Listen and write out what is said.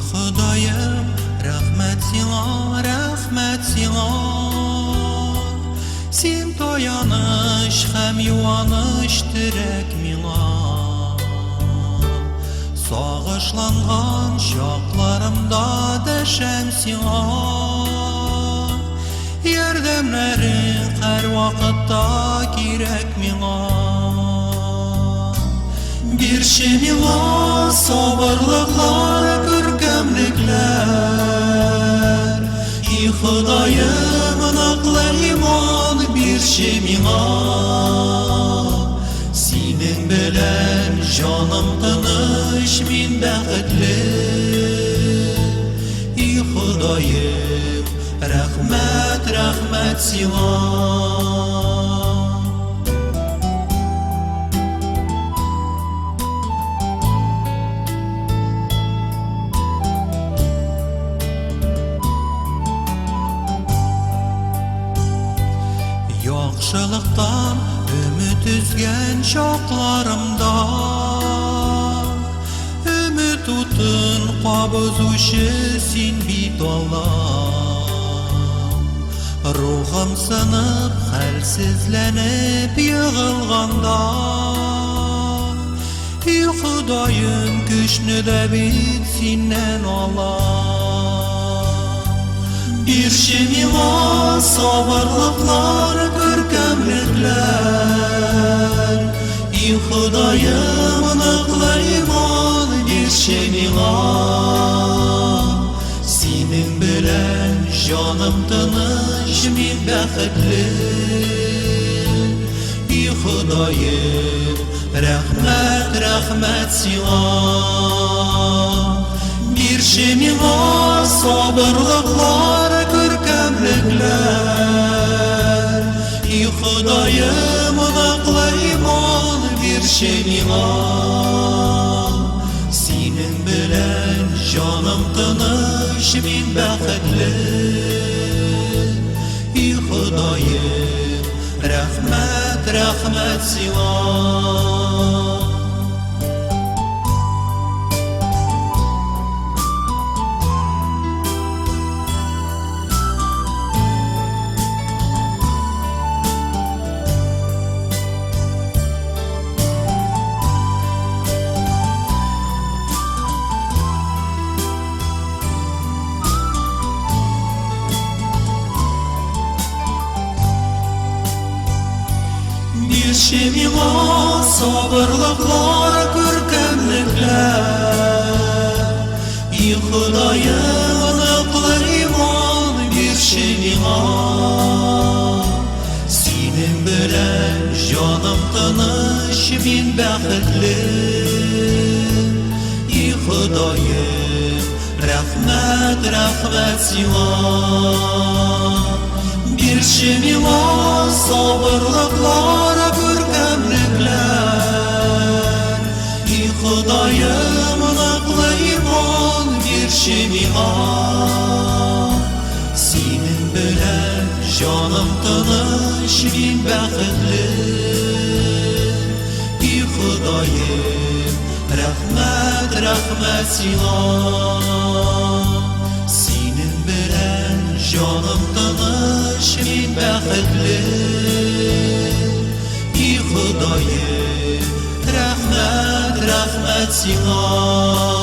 Құдайым, рахмет сиңа, сен таяныш һәм юаныш терәк миңа. Сагышланган чакларымда дәшәм сиңа, ярдәмләрең һәр вакытта кирәк миңа. Бирче миңа сабырлыклар, күркәмлекләр, и Ходаем, ныклы иман бирче миңа. Синең белән җаным тыныч, мин бәхетле, и Ходаем, рәхмәт, рәхмәт сиңа. Яхшылыктан өмет үзгән чакларымда, өмет утын кабызучы син бит Аллам. Рухым сынып, хәлсезләнеп егылганда, и Ходаем, көчне дә бит синнән алам. Бирче миңа сабырлыклар, күркәмлекләр, и Ходаем, ныклы иман бирче миңа. Синең белән җаным тыныч, мин бәхетле, и Ходаем, рәхмәт, рәхмәт сиңа. Бирче миңа сабырлыклар, күркәмлекләр, и Ходаем, ныклы иман бирче миңа. Синең белән җаным тыныч, мин бәхетле, и Ходаем, рәхмәт, рәхмәт сиңа. Бирче миңа сабырлыклар, күркәмлекләр, и Ходаем, ныклы иман бирче миңа. Синең белән җаным тыныч, мин бәхетле, и Ходаем, рәхмәт, рәхмәт сиңа. Бирче миңа сабырлыклар, күркәмлекләр, и Ходаем, ныклы иман бирче миңа. Синең белән җаным тыныч, мин бәхетле, и Ходаем, рәхмәт, рәхмәт сиңа. Синең белән җаным тыныч, мин бәхетле, и Ходаем, рәхмәт, рәхмәт сиңа.